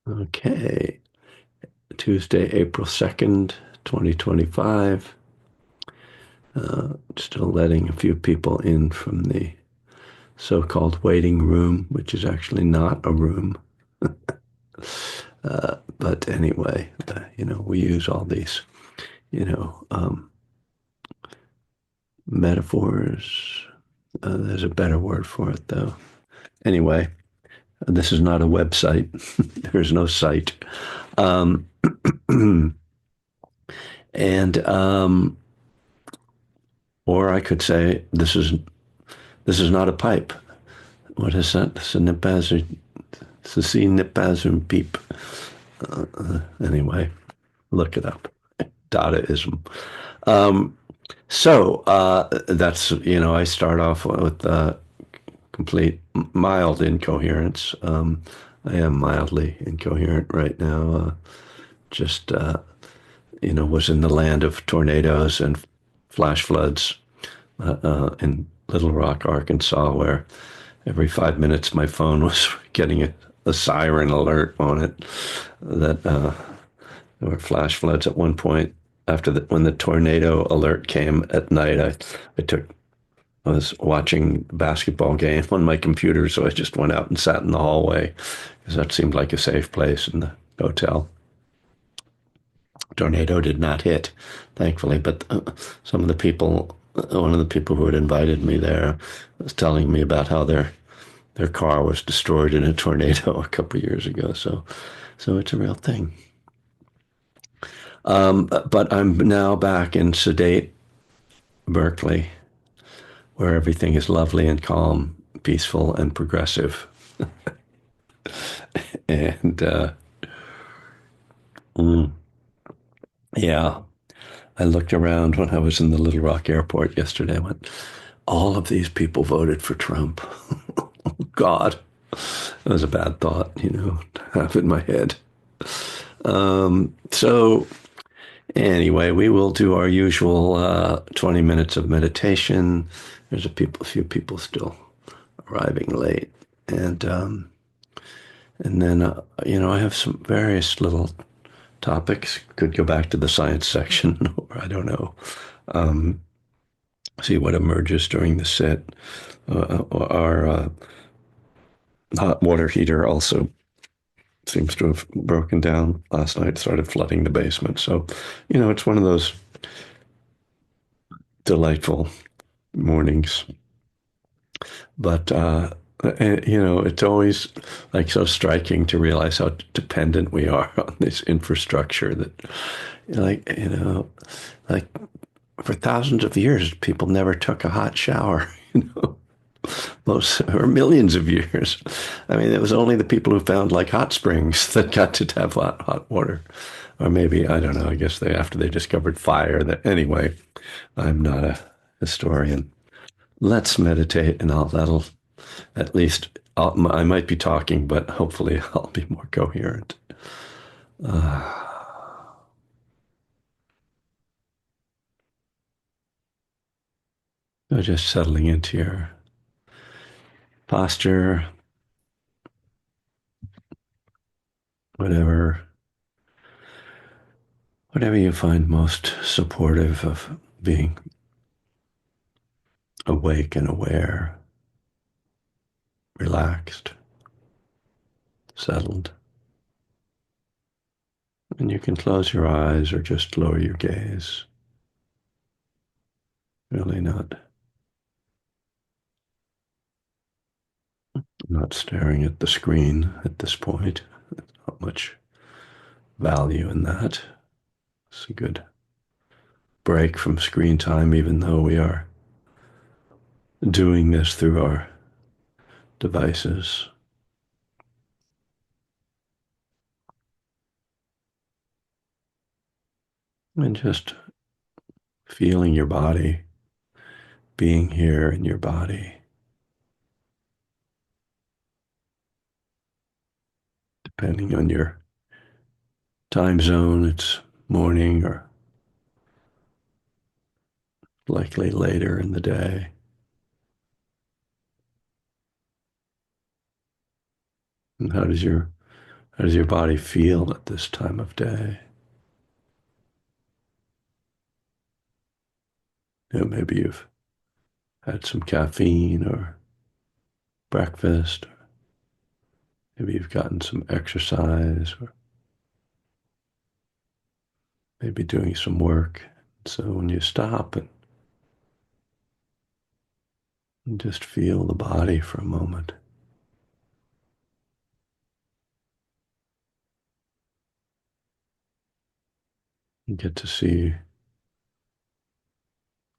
Okay, Tuesday, April 2nd, 2025. Still letting a few people in from the so-called waiting room, which is actually not a room. But anyway, we use all these, you know, um, metaphors. There's a better word for it, though. Anyway, this is not a website. There's no site. Um, and or I could say this is not a pipe. What is that? Ceci n'est pas un pipe. Anyway, look it up. Dadaism. Um, that's, I start off with complete mild incoherence. I am mildly incoherent right now. Just, was in the land of tornadoes and flash floods in Little Rock, Arkansas, where every 5 minutes my phone was getting a siren alert on it that there were flash floods at one point. When the tornado alert came at night, I was watching a basketball game on my computer, so I just went out and sat in the hallway because that seemed like a safe place in the hotel. Tornado did not hit, thankfully, but some of the people, one of the people who had invited me there was telling me about how their car was destroyed in a tornado a couple of years ago. So it's a real thing. But I'm now back in sedate Berkeley, where everything is lovely and calm, peaceful and progressive. And mm, yeah, I looked around when I was in the Little Rock airport yesterday. I went, all of these people voted for Trump. God, that was a bad thought, to have in my head. So anyway, we will do our usual 20 minutes of meditation. There's a few people still arriving late, and then I have some various little topics. Could go back to the science section, or I don't know. See what emerges during the sit. Our hot water heater also seems to have broken down last night, started flooding the basement. So, it's one of those delightful mornings. But, it's always like so striking to realize how dependent we are on this infrastructure that, like, like for thousands of years, people never took a hot shower, most or millions of years. I mean, it was only the people who found like hot springs that got to have hot water. Or maybe, I don't know, I guess after they discovered fire that anyway, I'm not a historian. Let's meditate and that'll at least, I might be talking, but hopefully I'll be more coherent. So just settling into your posture, whatever, whatever you find most supportive of being awake and aware, relaxed, settled. And you can close your eyes or just lower your gaze. Really not staring at the screen at this point. Not much value in that. It's a good break from screen time, even though we are doing this through our devices. And just feeling your body, being here in your body, depending on your time zone, it's morning or likely later in the day. And how How does your body feel at this time of day? Maybe you've had some caffeine or breakfast, or maybe you've gotten some exercise, or maybe doing some work. So when you stop and just feel the body for a moment, you get to see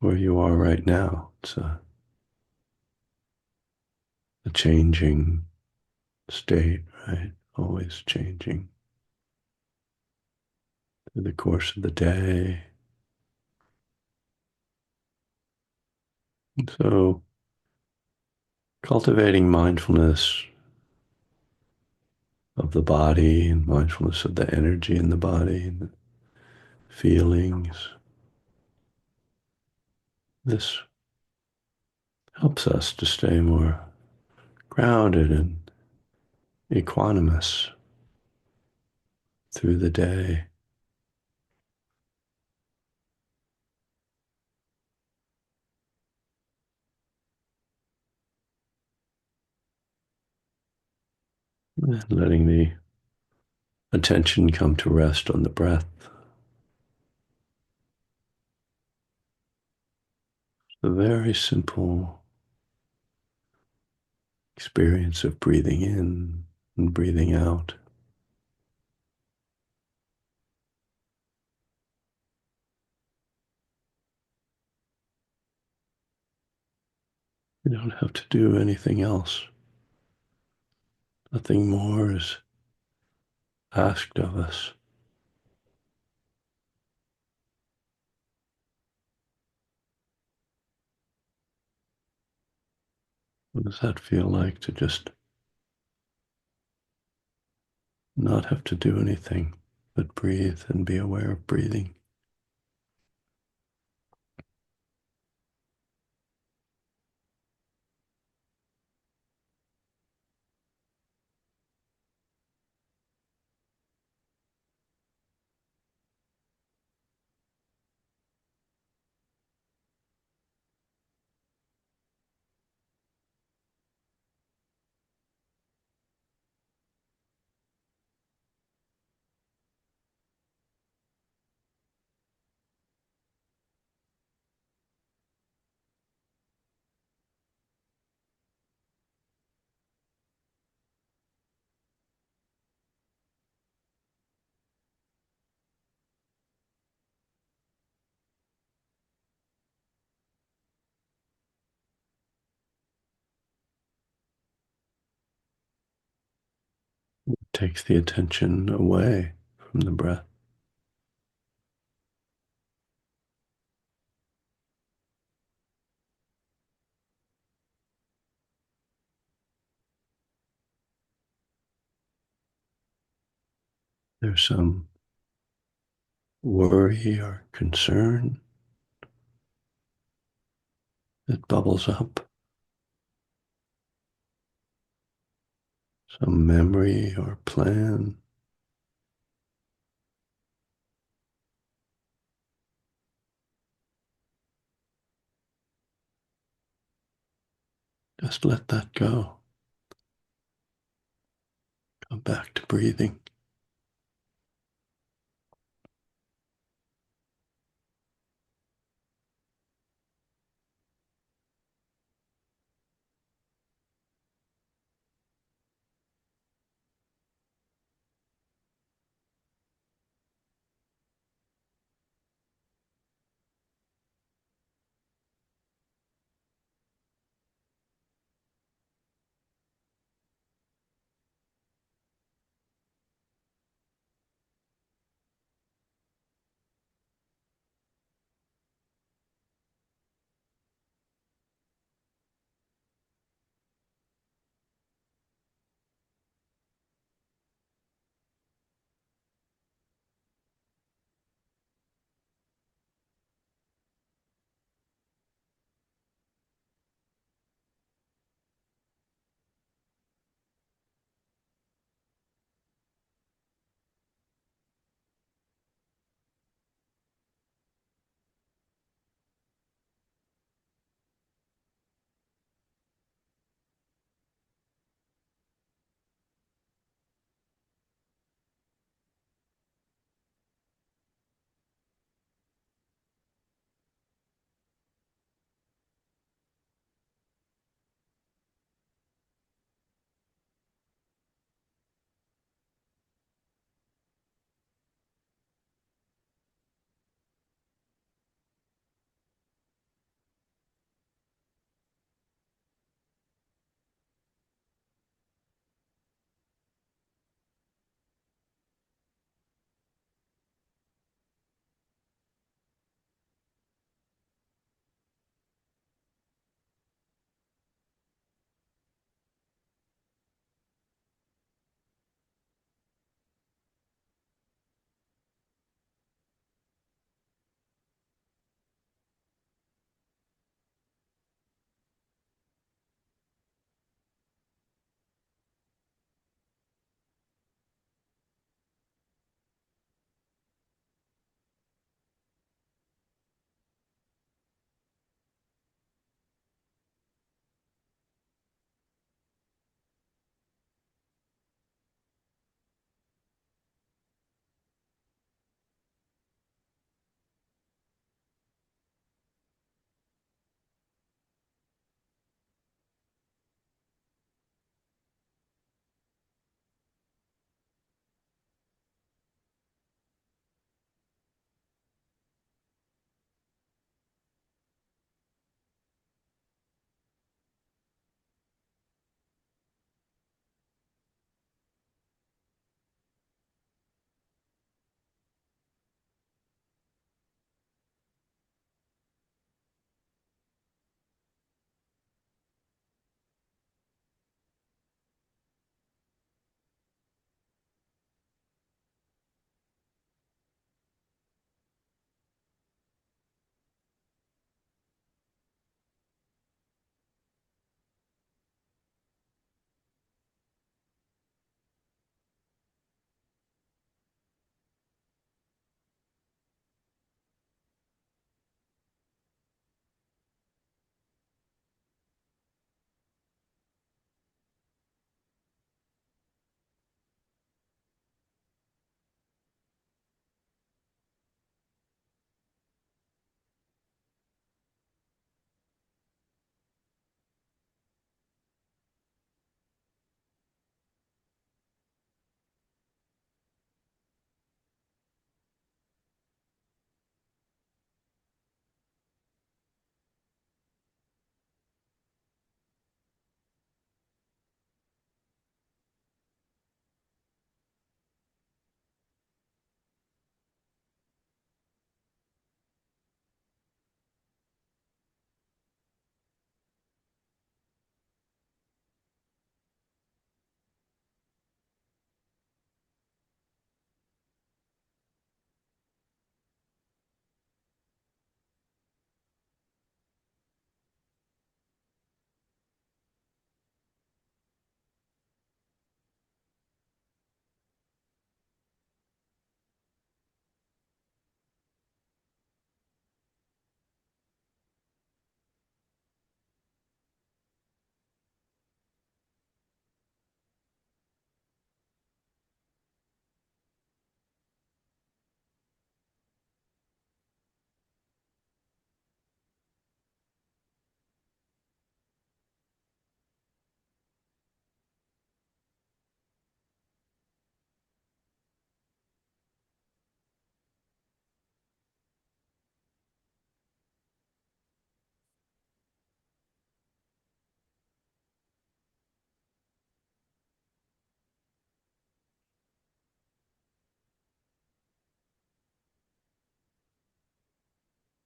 where you are right now. It's a changing state, right? Always changing through the course of the day. And so cultivating mindfulness of the body and mindfulness of the energy in the body and the feelings. This helps us to stay more grounded and equanimous through the day. And letting the attention come to rest on the breath. A very simple experience of breathing in and breathing out. You don't have to do anything else. Nothing more is asked of us. What does that feel like to just not have to do anything but breathe and be aware of breathing? It takes the attention away from the breath. There's some worry or concern that bubbles up, some memory or plan. Just let that go. Come back to breathing.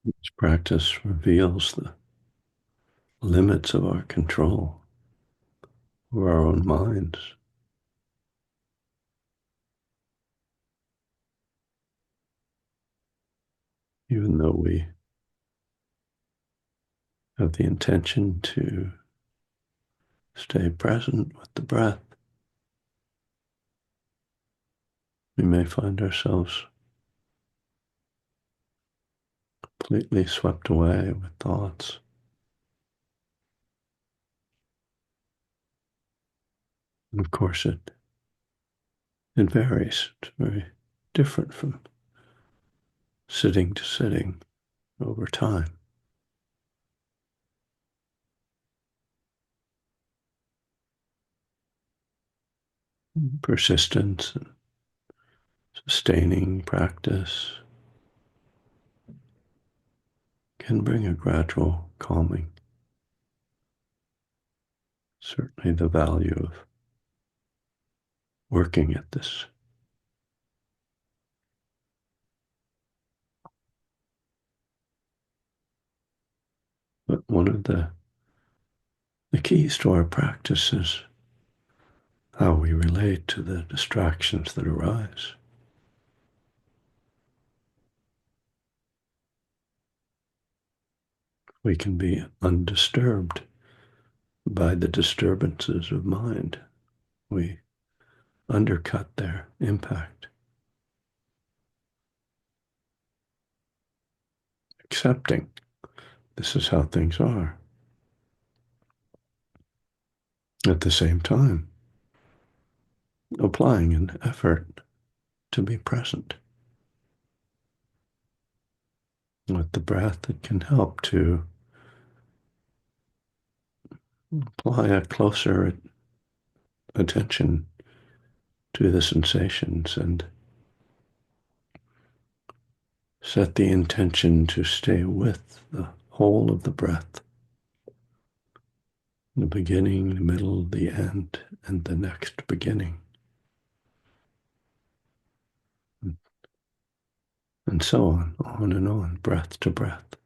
This practice reveals the limits of our control over our own minds, even though we have the intention to stay present with the breath. We may find ourselves completely swept away with thoughts. And of course, it varies. It's very different from sitting to sitting over time. Persistence and sustaining practice can bring a gradual calming. Certainly the value of working at this. But one of the keys to our practice is how we relate to the distractions that arise. We can be undisturbed by the disturbances of mind. We undercut their impact, accepting this is how things are. At the same time, applying an effort to be present. With the breath, it can help to apply a closer attention to the sensations and set the intention to stay with the whole of the breath, the beginning, the middle, the end, and the next beginning. And so on and on, breath to breath.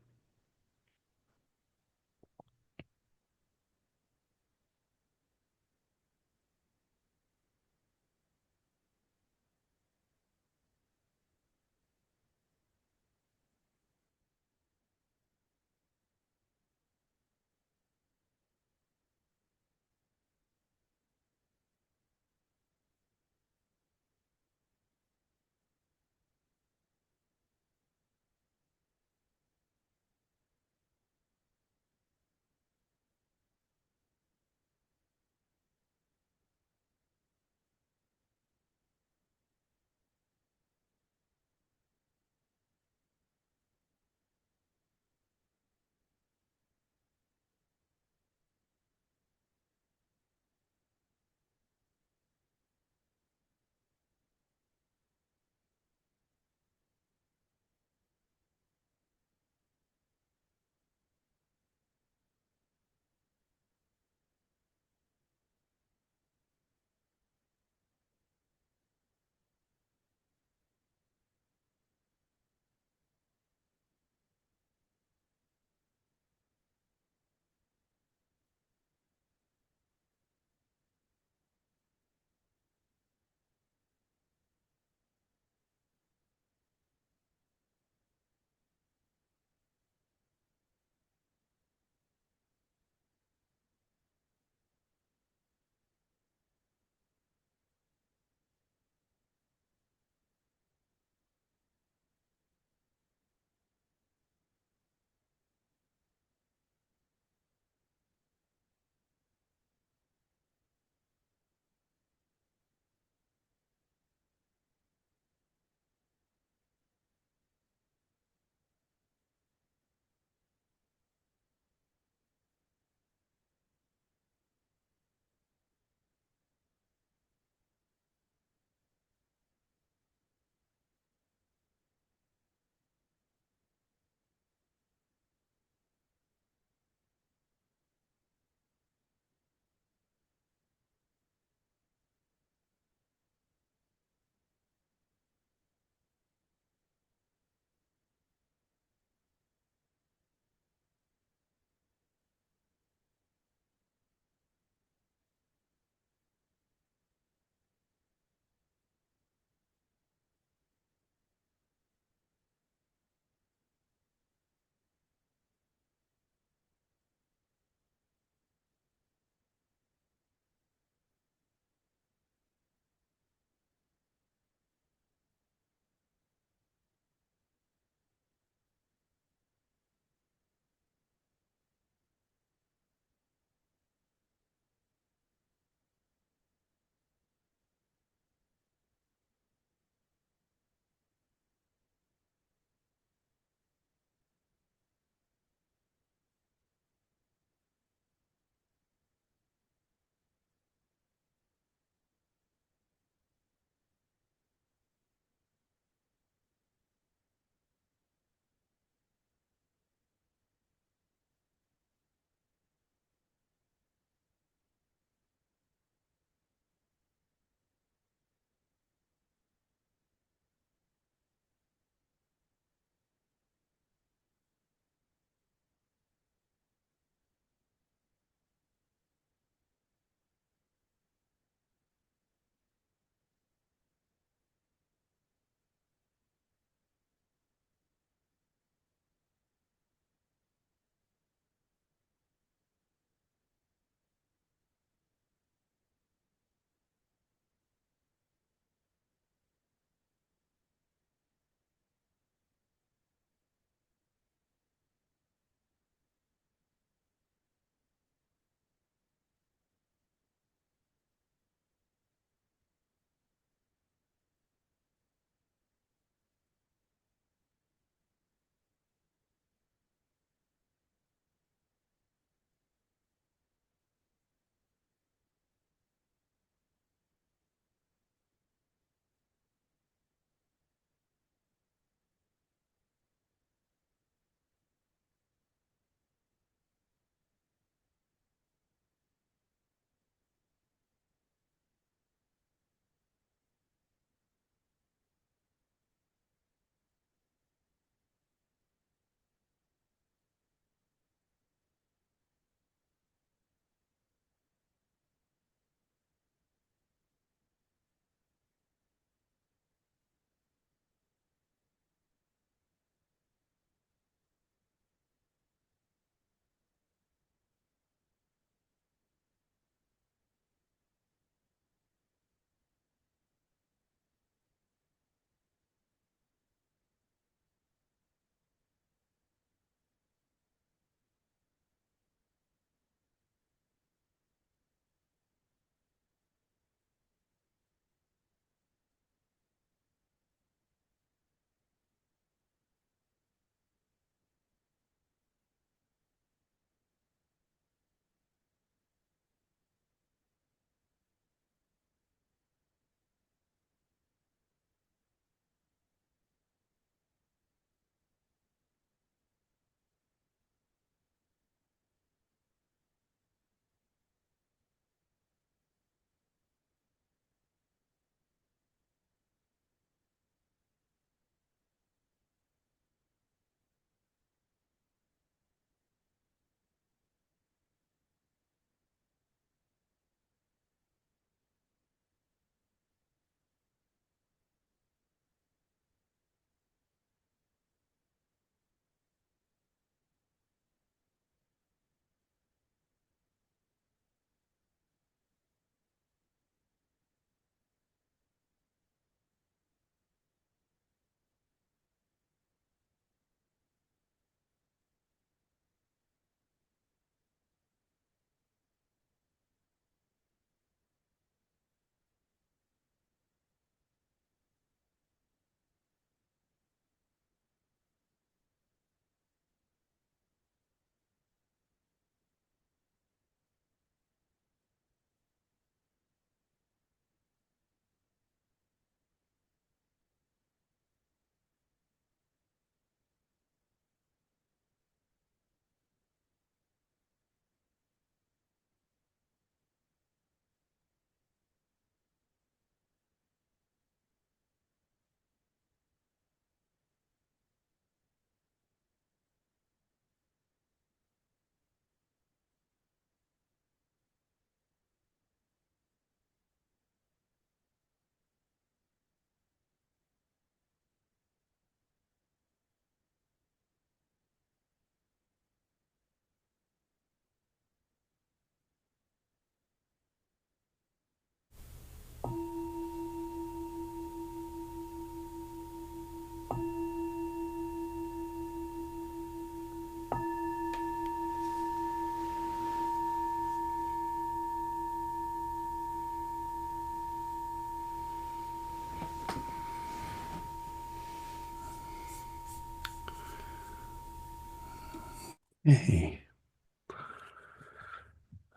Hey.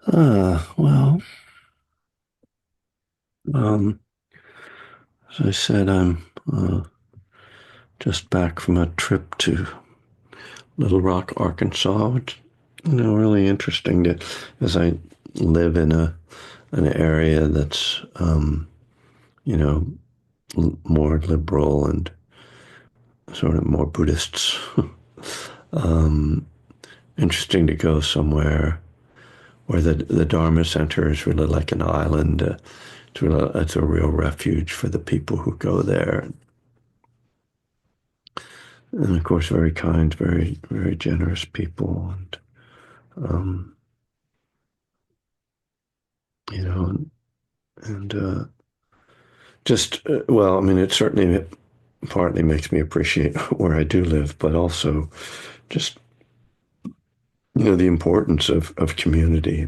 Well, um, as I said, I'm just back from a trip to Little Rock, Arkansas, which, really interesting to, as I live in an area that's, you know, more liberal and sort of more Buddhists. um, Interesting to go somewhere where the Dharma Center is really like an island. It's a real refuge for the people who go there. And of course, very kind, very, very generous people. And, um, you know, and just, well, I mean, it certainly partly makes me appreciate where I do live, but also just, the importance of community.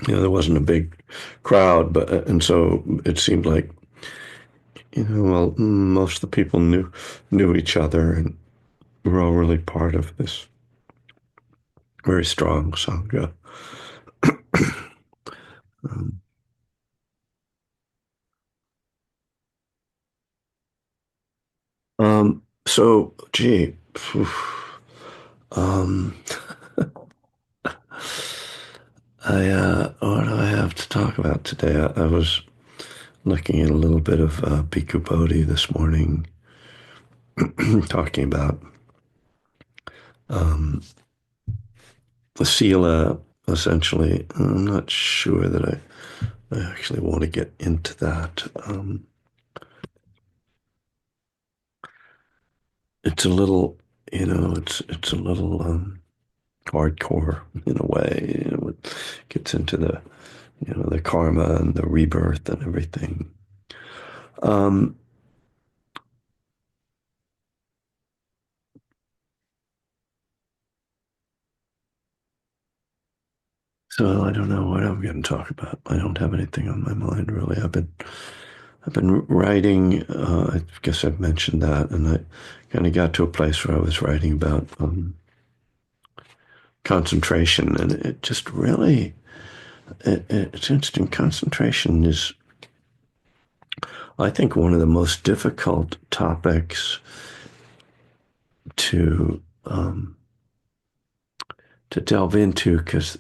There wasn't a big crowd, but, and so it seemed like, well, most of the people knew each other, and we're all really part of this very strong sangha. Um, gee, phew, um, what do I have to talk about today? I was looking at a little bit of Bhikkhu Bodhi this morning, talking about um, the sila, essentially. I'm not sure that I actually want to get into that. It's a little, it's a little hardcore in a way. It gets into the karma and the rebirth and everything. Um, so I don't know what I'm going to talk about. I don't have anything on my mind really. I've been writing. I guess I've mentioned that, and I kind of got to a place where I was writing about concentration, and it just really it's interesting. Concentration is, I think, one of the most difficult topics to to delve into because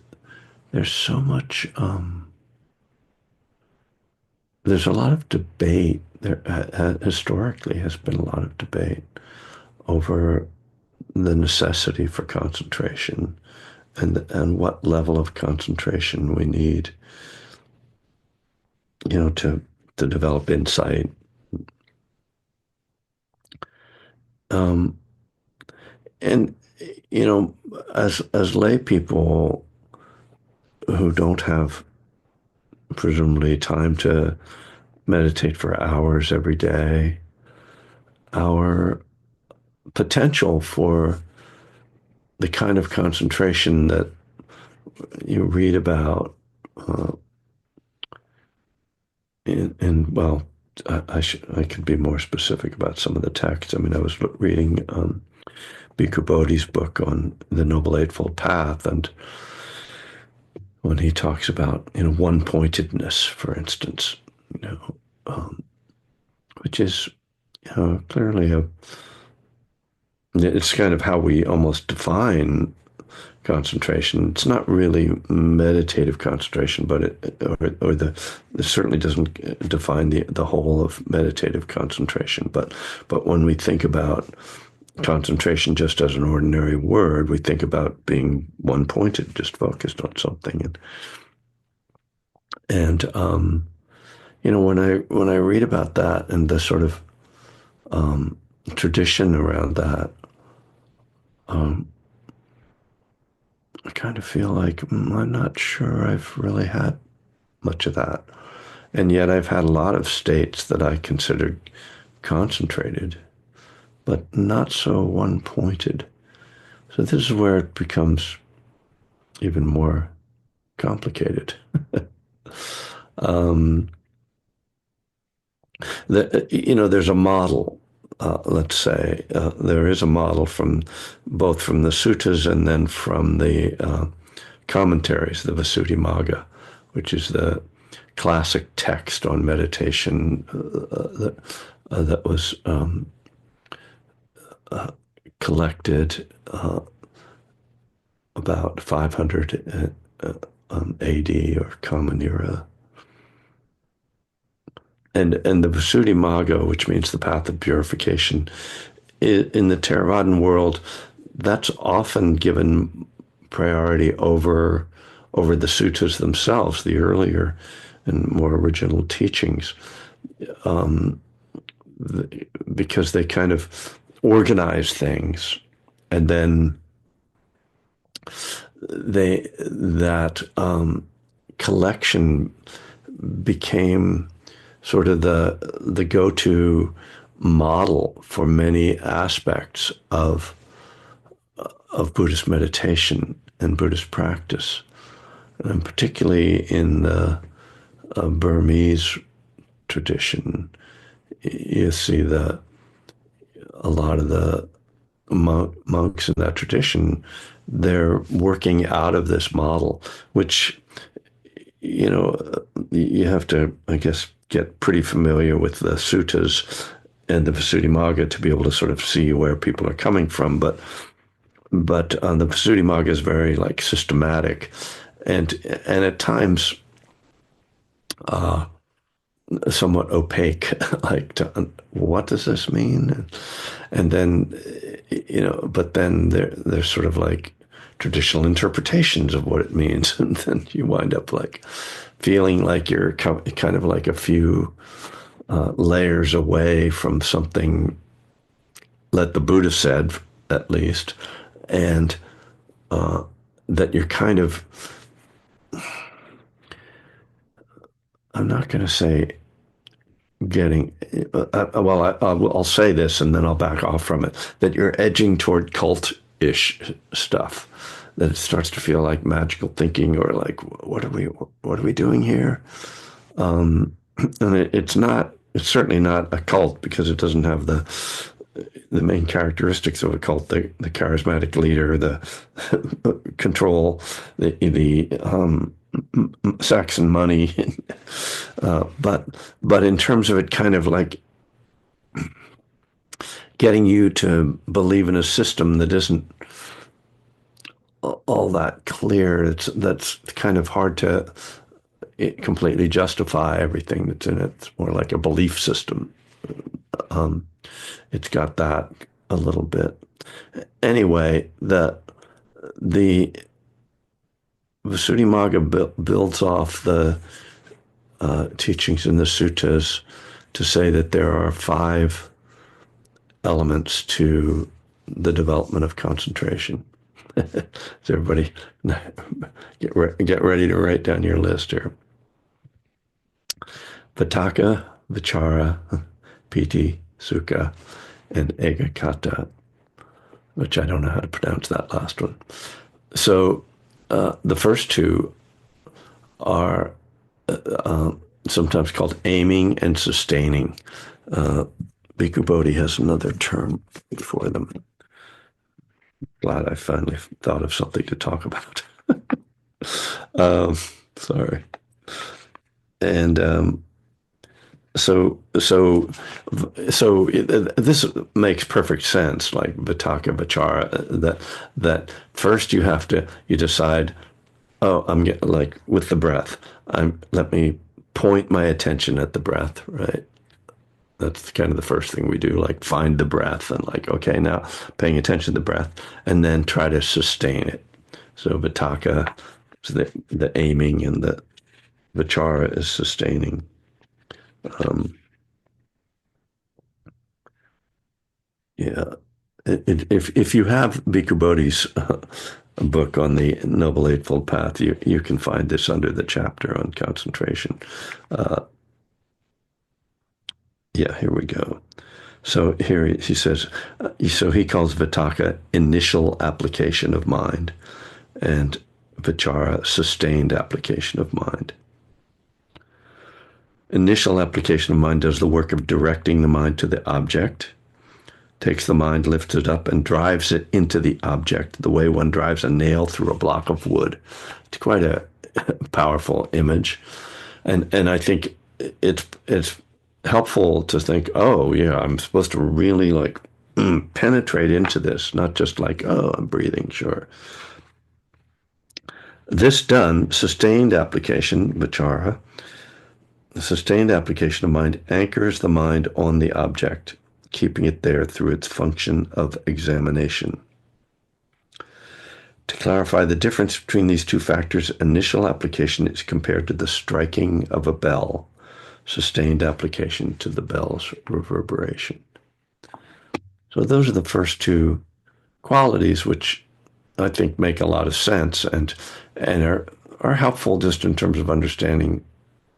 there's so much. There's a lot of debate. There historically has been a lot of debate over the necessity for concentration and what level of concentration we need, to develop insight. Um, and as lay people who don't have presumably time to meditate for hours every day, our potential for the kind of concentration that you read about uh, well, I could be more specific about some of the texts. I mean, I was reading Bhikkhu Bodhi's book on the Noble Eightfold Path, and when he talks about one-pointedness, for instance, you know, um, which is clearly it's kind of how we almost define concentration. It's not really meditative concentration, but it certainly doesn't define the whole of meditative concentration. But when we think about concentration just as an ordinary word, we think about being one pointed, just focused on something. And when I read about that and the sort of tradition around that, um, I kind of feel like I'm not sure I've really had much of that. And yet I've had a lot of states that I considered concentrated, but not so one-pointed. So this is where it becomes even more complicated. um, there's a model let's say, there is a model from both from the suttas and then from the commentaries, the Visuddhimagga, which is the classic text on meditation that was collected about 500 AD or Common Era. And the Visuddhimagga, which means the path of purification, in the Theravadan world, that's often given priority over the suttas themselves, the earlier and more original teachings, because they kind of organize things, and then that collection became sort of the go-to model for many aspects of Buddhist meditation and Buddhist practice, and particularly in the Burmese tradition. You see a lot of the monks in that tradition, they're working out of this model, which, you have to, I guess, get pretty familiar with the suttas and the Visuddhimagga to be able to sort of see where people are coming from. But the Visuddhimagga is very like systematic, and at times somewhat opaque. Like, what does this mean? And then, but then there's sort of like traditional interpretations of what it means, and then you wind up like feeling like you're kind of like a few layers away from something that the Buddha said, at least, and that you're kind of, I'm not going to say getting, I'll say this and then I'll back off from it, that you're edging toward cult-ish stuff, that it starts to feel like magical thinking, or like, what are we doing here? And it's certainly not a cult, because it doesn't have the main characteristics of a cult, the charismatic leader, the control, the Saxon money, but in terms of it kind of like getting you to believe in a system that isn't all that clear, that's kind of hard to completely justify everything that's in it. It's more like a belief system. It's got that a little bit. Anyway, the Visuddhimagga builds off the teachings in the suttas to say that there are 5 elements to the development of concentration. So everybody, get ready to write down your list here. Vitakka, Vichara, Piti, Sukha, and Ekaggata, which I don't know how to pronounce that last one. So the first 2 are sometimes called aiming and sustaining. Bhikkhu Bodhi has another term for them. Glad I finally thought of something to talk about. Sorry. And so this makes perfect sense, like Vitakka Vichara, that first you decide, oh, I'm getting, like with the breath, let me point my attention at the breath, right? That's kind of the first thing we do, like find the breath and like, okay, now paying attention to the breath, and then try to sustain it. So Vitakka is the aiming, and the Vichara is sustaining. Yeah. If you have Bhikkhu Bodhi's book on the Noble Eightfold Path, you can find this under the chapter on concentration. Yeah, here we go. So here he says, so he calls Vitakka initial application of mind, and Vichara sustained application of mind. Initial application of mind does the work of directing the mind to the object. takes the mind, lifts it up, and drives it into the object, the way one drives a nail through a block of wood. It's quite a powerful image. And I think it's helpful to think, oh yeah, I'm supposed to really like penetrate into this, not just like, oh, I'm breathing, sure. This done, sustained application, vichara, the sustained application of mind anchors the mind on the object, keeping it there through its function of examination. To clarify the difference between these two factors, initial application is compared to the striking of a bell, sustained application to the bell's reverberation. So those are the first two qualities, which I think make a lot of sense and are helpful just in terms of understanding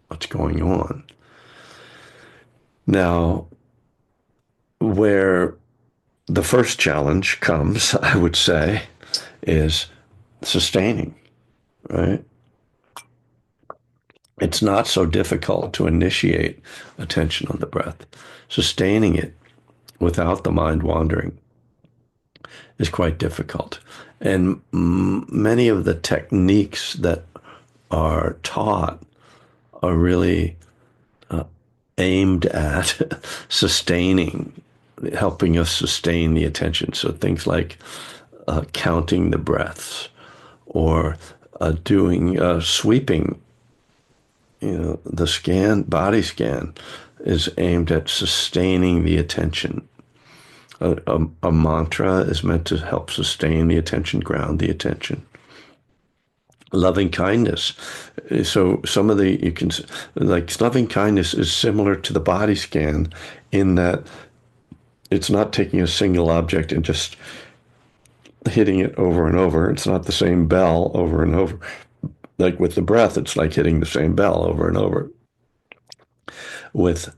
what's going on. Now, where the first challenge comes, I would say, is sustaining, right? It's not so difficult to initiate attention on the breath. Sustaining it without the mind wandering is quite difficult. And many of the techniques that are taught are really aimed at sustaining, helping us sustain the attention. So things like counting the breaths or doing sweeping. The body scan is aimed at sustaining the attention. A mantra is meant to help sustain the attention, ground the attention. Loving kindness. So some of the, you can, like loving kindness is similar to the body scan in that it's not taking a single object and just hitting it over and over. It's not the same bell over and over. Like with the breath, it's like hitting the same bell over and over. With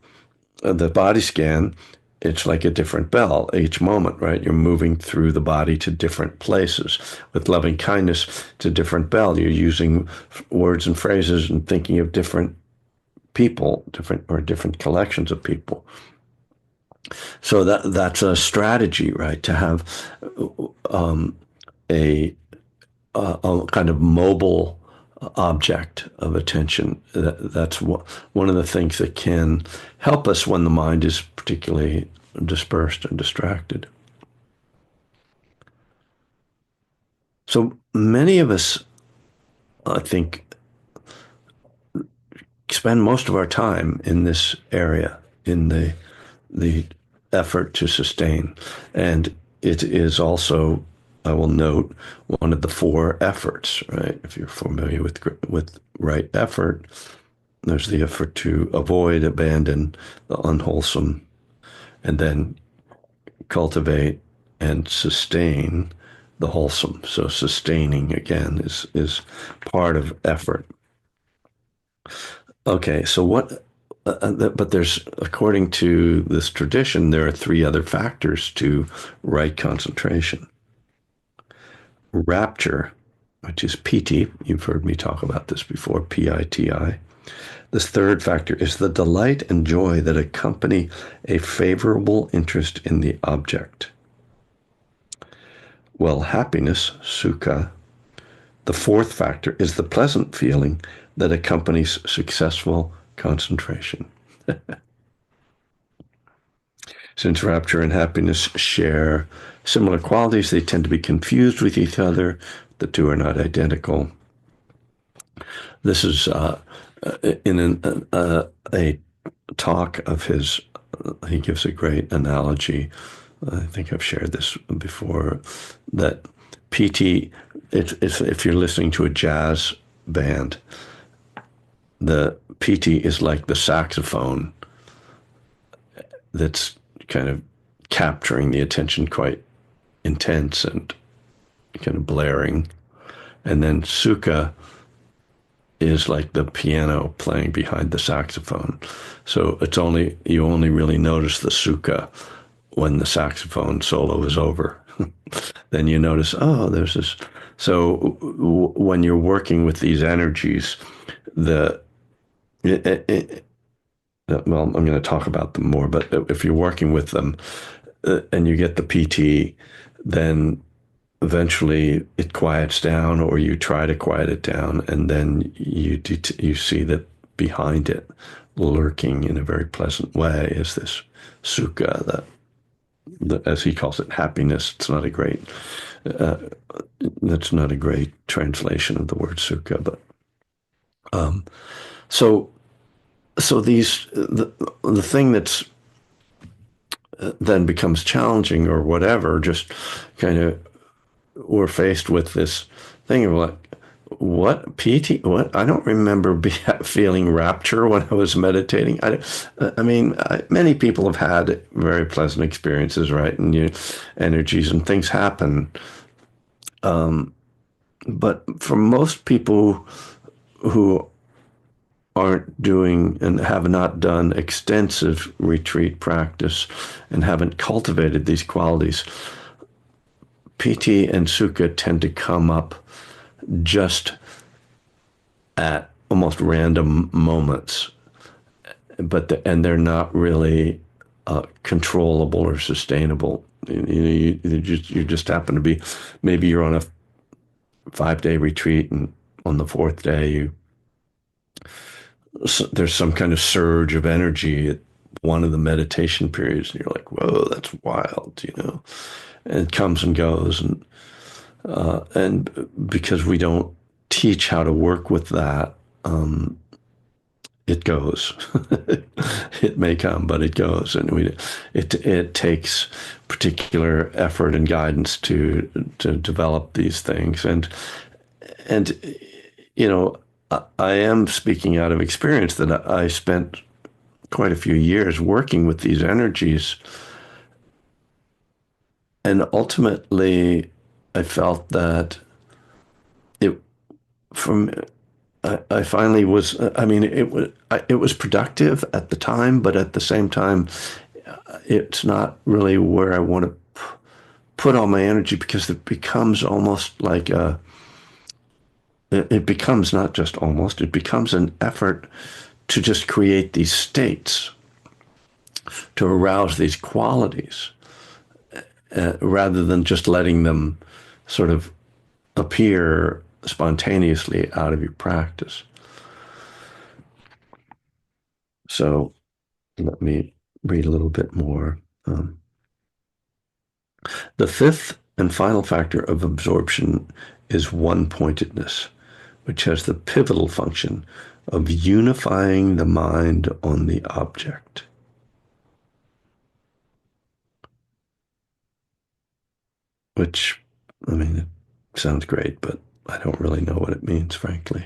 the body scan, it's like a different bell each moment, right? You're moving through the body to different places. With loving kindness, it's a different bell. You're using words and phrases and thinking of different people, different collections of people. So that's a strategy, right? To have a kind of mobile object of attention. That's one of the things that can help us when the mind is particularly dispersed and distracted. So many of us, I think, spend most of our time in this area, in the effort to sustain. And it is also, I will note, one of the four efforts, right? If you're familiar with right effort, there's the effort to avoid, abandon the unwholesome, and then cultivate and sustain the wholesome. So sustaining, again, is part of effort. Okay, so but there's, according to this tradition, there are three other factors to right concentration. Rapture, which is piti, you've heard me talk about this before, P-I-T-I. This third factor is the delight and joy that accompany a favorable interest in the object. Well, happiness, sukha. The fourth factor is the pleasant feeling that accompanies successful concentration. Since rapture and happiness share similar qualities, they tend to be confused with each other. The two are not identical. This is in a talk of his. He gives a great analogy. I think I've shared this before, that PT, if you're listening to a jazz band, the PT is like the saxophone that's kind of capturing the attention, quite intense and kind of blaring. And then sukha is like the piano playing behind the saxophone. So you only really notice the sukha when the saxophone solo is over. Then you notice, oh, there's this. So when you're working with these energies, well, I'm going to talk about them more, but if you're working with them, and you get the PT, then eventually it quiets down, or you try to quiet it down, and then you see that behind it, lurking in a very pleasant way, is this sukha, as he calls it, happiness. It's not a great uh, that's not a great translation of the word sukha, but um, so the thing that's then becomes challenging or whatever, just kind of we're faced with this thing of like, what PT? What? I don't remember feeling rapture when I was meditating. I mean, many people have had very pleasant experiences, right? And energies and things happen. But for most people who aren't doing and have not done extensive retreat practice and haven't cultivated these qualities, PT and Sukha tend to come up just at almost random moments, and they're not really controllable or sustainable. You just happen to be, maybe you're on a 5-day retreat, and on the fourth day there's some kind of surge of energy at one of the meditation periods, and you're like, whoa, that's wild, and it comes and goes, and because we don't teach how to work with that, it goes. It may come, but it goes, and it takes particular effort and guidance to develop these things, and I am speaking out of experience that I spent quite a few years working with these energies, and ultimately I felt that it from I finally was. I mean, it was productive at the time, but at the same time, it's not really where I want to put all my energy, because it becomes almost like it becomes not just almost, it becomes an effort to just create these states, to arouse these qualities, rather than just letting them sort of appear spontaneously out of your practice. So let me read a little bit more. The fifth and final factor of absorption is one-pointedness, which has the pivotal function of unifying the mind on the object. Which, I mean, it sounds great, but I don't really know what it means, frankly.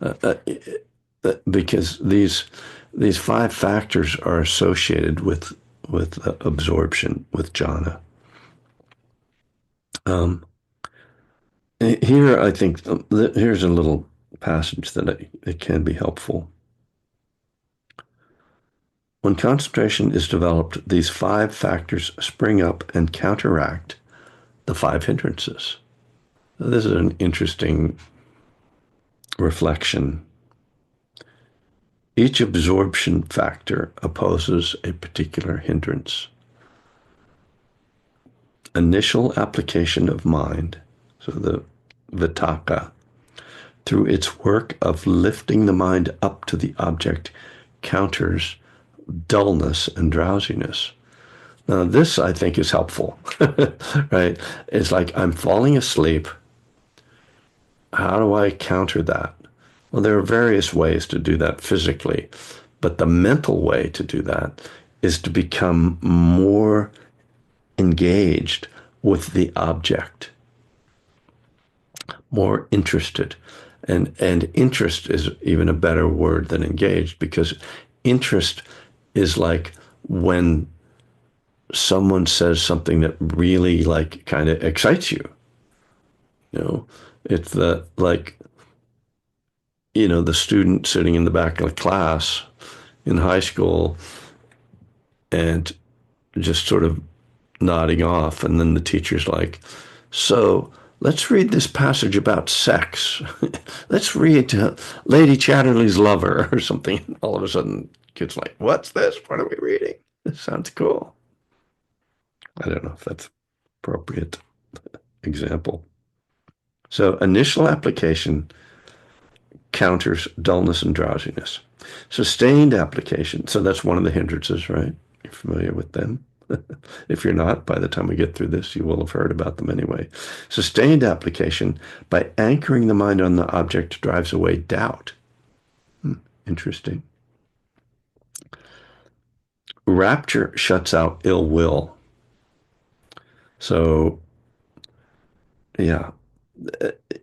Uh, uh, because these five factors are associated with absorption, with jhana. Here, I think here's a little passage that it can be helpful. When concentration is developed, these five factors spring up and counteract the five hindrances. This is an interesting reflection. Each absorption factor opposes a particular hindrance. Initial application of mind, so the vitakka, through its work of lifting the mind up to the object, counters dullness and drowsiness. Now, this, I think, is helpful, right? It's like, I'm falling asleep. How do I counter that? Well, there are various ways to do that physically, but the mental way to do that is to become more engaged with the object, more interested. And interest is even a better word than engaged, because interest is like when someone says something that really like kind of excites you. It's the student sitting in the back of the class in high school and just sort of nodding off, and then the teacher's like, so let's read this passage about sex. Let's read Lady Chatterley's Lover or something. All of a sudden, kids like, what's this? What are we reading? This sounds cool. I don't know if that's appropriate example. So initial application counters dullness and drowsiness. Sustained application. So that's one of the hindrances, right? You're familiar with them. If you're not, by the time we get through this, you will have heard about them anyway. Sustained application by anchoring the mind on the object drives away doubt. Interesting. Rapture shuts out ill will. So, yeah.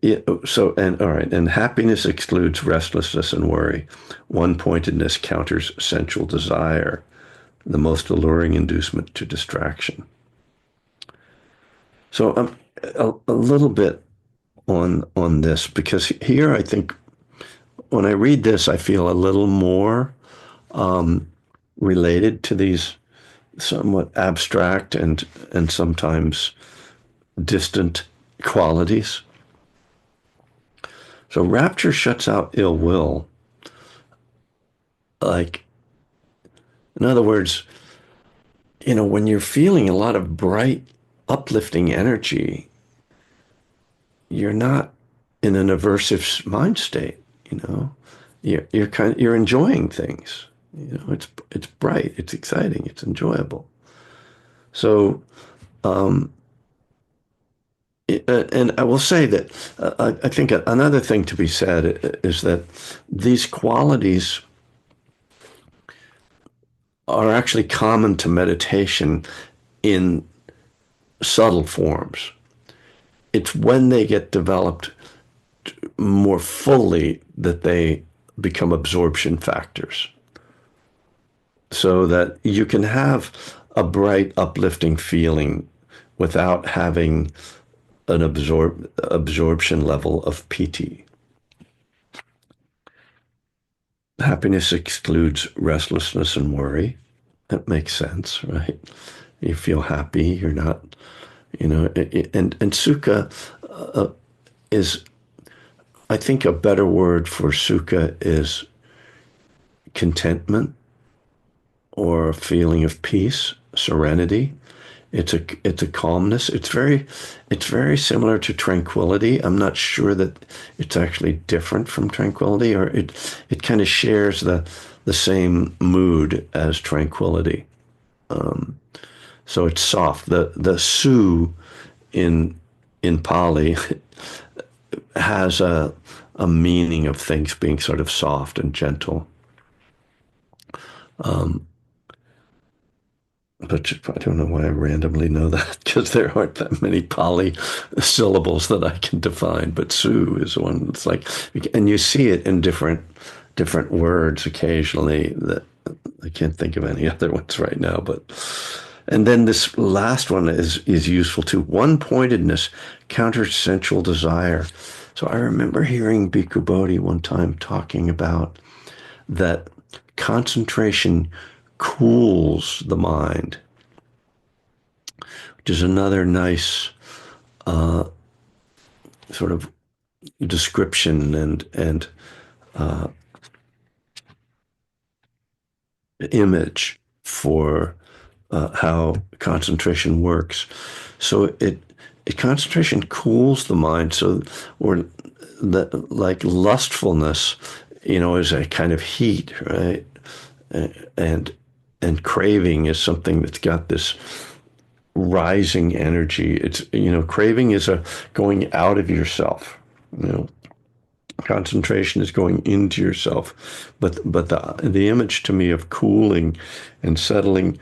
Yeah, so, and all right, and happiness excludes restlessness and worry. One-pointedness counters sensual desire, the most alluring inducement to distraction. So, a little bit on this because here I think when I read this, I feel a little more related to these somewhat abstract and sometimes distant qualities. So rapture shuts out ill will. Like, in other words, when you're feeling a lot of bright, uplifting energy, you're not in an aversive mind state. You're enjoying things. It's bright, it's exciting, it's enjoyable. So, and I will say that I think another thing to be said is that these qualities are actually common to meditation in subtle forms. It's when they get developed more fully that they become absorption factors. So that you can have a bright, uplifting feeling without having an absorption level of piti. Happiness excludes restlessness and worry. That makes sense, right? You feel happy, you're not, and sukha is, I think a better word for sukha is contentment or a feeling of peace, serenity. It's a calmness. It's very similar to tranquility. I'm not sure that it's actually different from tranquility, or it kind of shares the same mood as tranquility. So it's soft. The su in Pali has a meaning of things being sort of soft and gentle. But I don't know why I randomly know that because there aren't that many Pali syllables that I can define. But Su is one that's like, and you see it in different words occasionally. That I can't think of any other ones right now. And then this last one is useful too. One-pointedness counters sensual desire. So I remember hearing Bhikkhu Bodhi one time talking about that concentration cools the mind, which is another nice sort of description and image for how concentration works. So concentration cools the mind. So or like lustfulness, is a kind of heat, right? And craving is something that's got this rising energy. It's craving is a going out of yourself. Concentration is going into yourself. But the image to me of cooling and settling,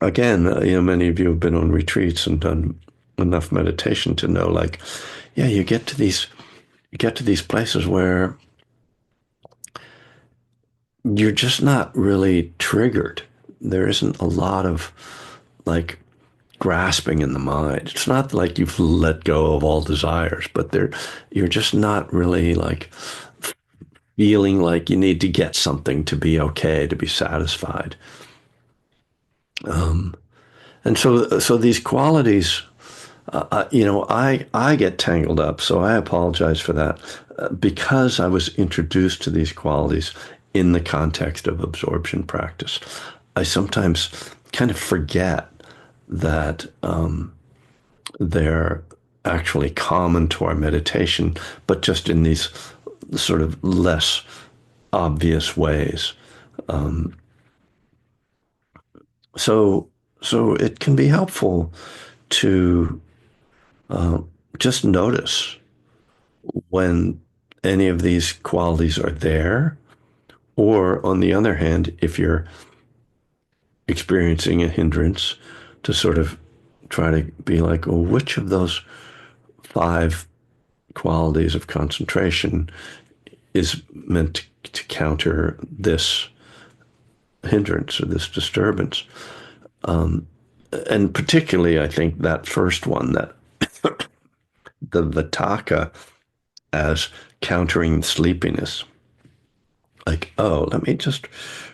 again, many of you have been on retreats and done enough meditation to know, like, yeah, you get to these places where you're just not really triggered. There isn't a lot of like grasping in the mind. It's not like you've let go of all desires, but you're just not really like feeling like you need to get something to be okay, to be satisfied. And so these qualities, I get tangled up, so I apologize for that, because I was introduced to these qualities in the context of absorption practice. I sometimes kind of forget that they're actually common to our meditation, but just in these sort of less obvious ways. So, so it can be helpful to just notice when any of these qualities are there, or on the other hand, if you're experiencing a hindrance, to sort of try to be like, well, which of those five qualities of concentration is meant to counter this hindrance or this disturbance? And particularly, I think that first one, that the Vitaka as countering sleepiness. Like, oh, let me just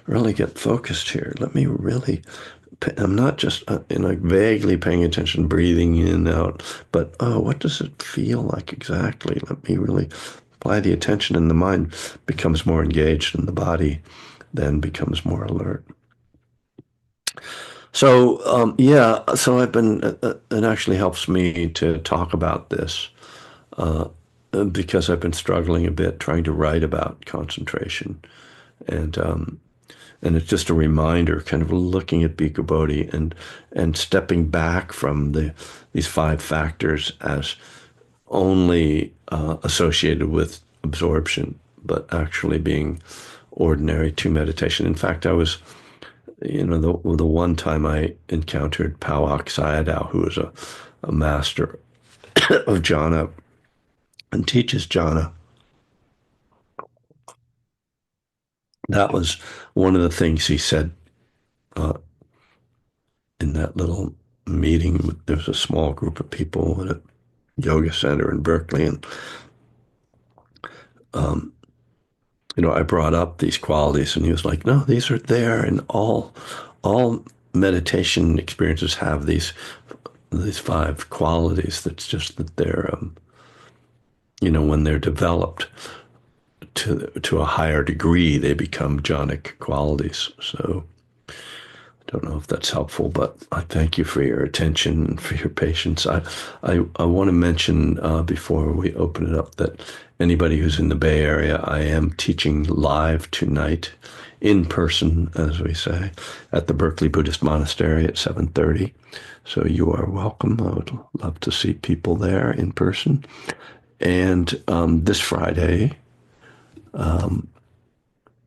really get focused here. Let me really, I'm not just like vaguely paying attention, breathing in and out, but oh, what does it feel like exactly? Let me really apply the attention, and the mind becomes more engaged and the body then becomes more alert. So, yeah, so I've been, it actually helps me to talk about this because I've been struggling a bit trying to write about concentration. And and it's just a reminder, kind of looking at Bhikkhu Bodhi and stepping back from these five factors as only associated with absorption, but actually being ordinary to meditation. In fact, I was, the one time I encountered Pawak Sayadaw, who is a master of jhana and teaches jhana. That was one of the things he said uh, in that little meeting. There was a small group of people at a yoga center in Berkeley, and I brought up these qualities, and he was like, "No, these are there, and all meditation experiences have these five qualities. That's just that they're when they're developed to a higher degree, they become jhanic qualities." So I don't know if that's helpful, but I thank you for your attention and for your patience. I want to mention before we open it up that anybody who's in the Bay Area, I am teaching live tonight, in person, as we say, at the Berkeley Buddhist Monastery at 7:30. So you are welcome. I would love to see people there in person. And this Friday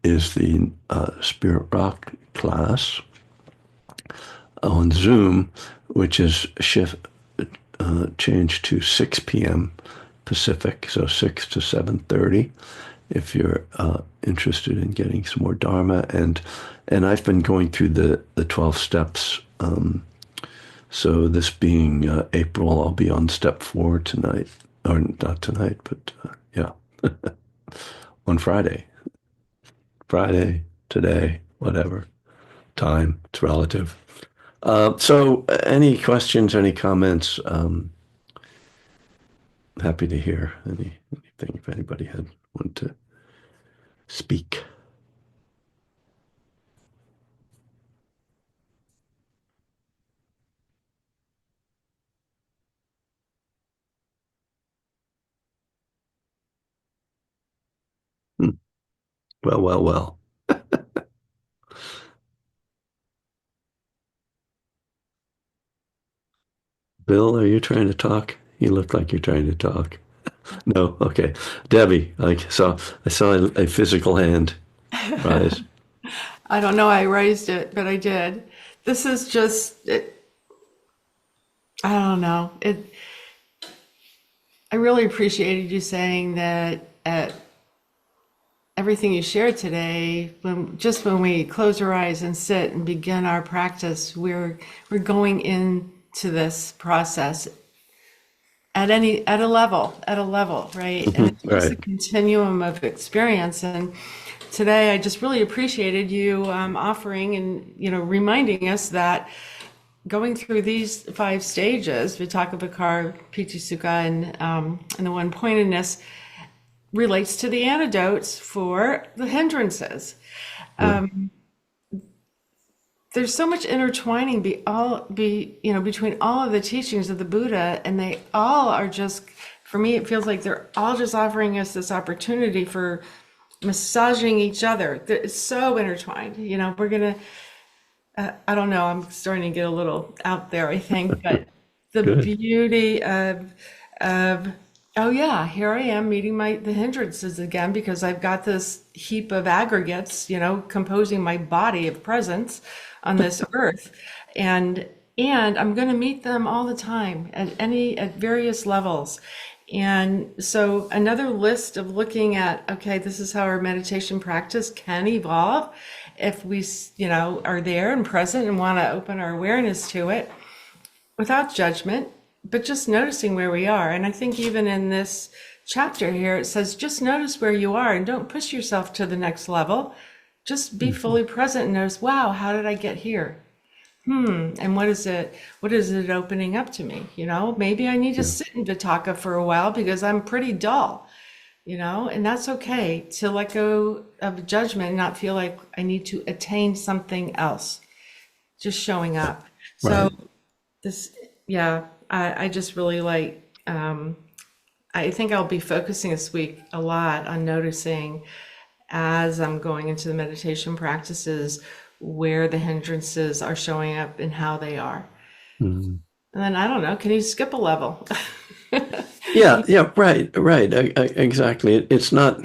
is the Spirit Rock class on Zoom, which is changed to 6 p.m. Pacific, so 6 to 7:30. If you're interested in getting some more Dharma, and I've been going through the 12 steps. So this being April, I'll be on step 4 tonight, or not tonight, but yeah, on Friday, today, whatever time, it's relative. So any questions, any comments? Happy to hear anything if anybody had wanted to speak. Hmm. Well, well, well. Bill, are you trying to talk? You look like you're trying to talk. No, okay. Debbie, I saw a physical hand rise. I don't know, I raised it, but I did. This is just, I don't know. I really appreciated you saying that everything you shared today, when we close our eyes and sit and begin our practice, we're going into this process at a level, right? And it's just a Right. continuum of experience. And today, I just really appreciated you offering and reminding us that going through these 5 stages, Vitakka, Piti Sukha, and the one pointedness, relates to the antidotes for the hindrances. Right. there's so much intertwining between all of the teachings of the Buddha, and they all are just, for me, it feels like they're all just offering us this opportunity for massaging each other. It's so intertwined. We're gonna, I don't know, I'm starting to get a little out there, I think, but the Good. beauty of oh yeah, here I am meeting the hindrances again because I've got this heap of aggregates, composing my body of presence on this earth. And I'm going to meet them all the time at various levels. And so another list of looking at, okay, this is how our meditation practice can evolve if we, are there and present and want to open our awareness to it without judgment, but just noticing where we are. And I think even in this chapter here, it says, just notice where you are and don't push yourself to the next level. Just be Mhm. fully present and notice, wow, how did I get here? And what is it opening up to me? Maybe I need to Yeah. sit in Vitaka for a while because I'm pretty dull, and that's okay to let go of judgment and not feel like I need to attain something else, just showing up. So Right. this, yeah, I just really like, I think I'll be focusing this week a lot on noticing as I'm going into the meditation practices where the hindrances are showing up and how they are. Mhm. And then I don't know, can you skip a level? Yeah, yeah, right, right. Exactly. It's not,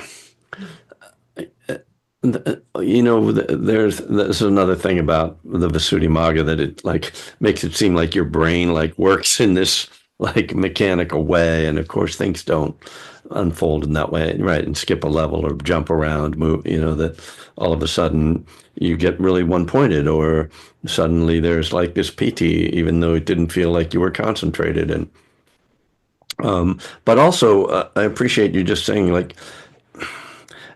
there's another thing about the Visuddhimagga that it like makes it seem like your brain like works in this like mechanical way, and of course things don't unfold in that way, right? And skip a level or jump around, move, that all of a sudden you get really one-pointed, or suddenly there's like this PT, even though it didn't feel like you were concentrated. And but also, I appreciate you just saying like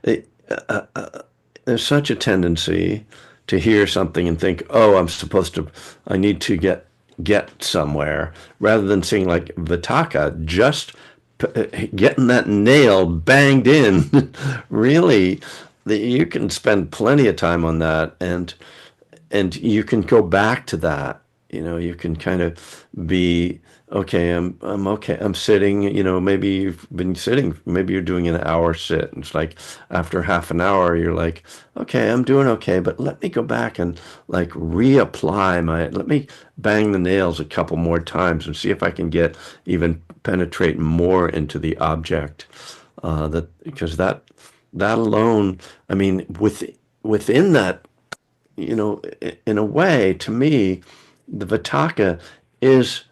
it, there's such a tendency to hear something and think, "Oh, I need to get somewhere," rather than seeing like Vitaka, just getting that nail banged in. Really, you can spend plenty of time on that, and you can go back to that. You can kind of be okay. I'm okay. I'm sitting. Maybe you've been sitting. Maybe you're doing an hour sit. And it's like after half an hour, you're like, okay, I'm doing okay, but let me go back and like reapply my. Let me bang the nails a couple more times and see if I can get even penetrate more into the object. That because that alone. I mean, within that, in a way, to me, the Vitaka is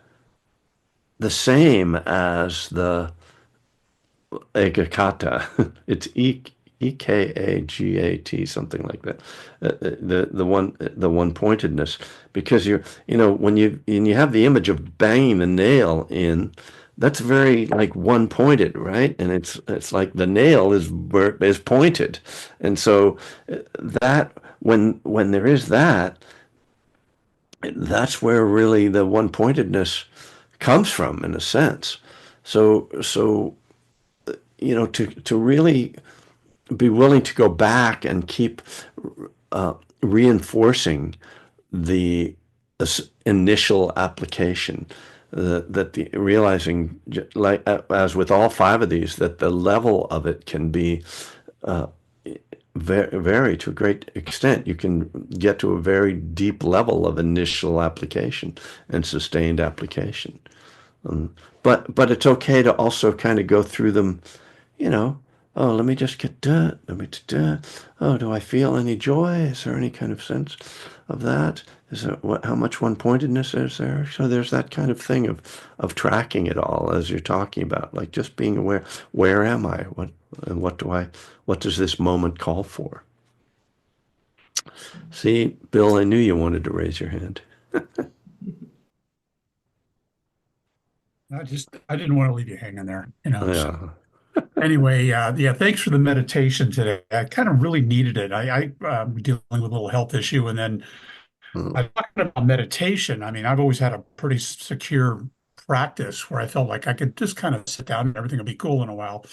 the same as the Ekagata. It's Ekagat, something like that. The one pointedness, because when you have the image of banging the nail in, that's very like one pointed, right? And it's like the nail is pointed, and so that when there is that, that's where really the one pointedness comes from in a sense. So to really be willing to go back and keep reinforcing the initial application, that the realizing, like as with all five of these, that the level of it can be vary to a great extent. You can get to a very deep level of initial application and sustained application. But it's okay to also kind of go through them, you know. Oh, let me just get done. Let me do. Oh, do I feel any joy? Is there any kind of sense of that? Is there how much one-pointedness is there? So there's that kind of thing of tracking it all as you're talking about, like just being aware. Where am I? What does this moment call for? See, Bill, I knew you wanted to raise your hand. I didn't want to leave you hanging there. So Yeah. anyway, yeah, thanks for the meditation today. I kind of really needed it. I'm dealing with a little health issue, and then Mm. I'm talking about meditation. I mean, I've always had a pretty secure practice where I felt like I could just kind of sit down and everything will be cool in a while.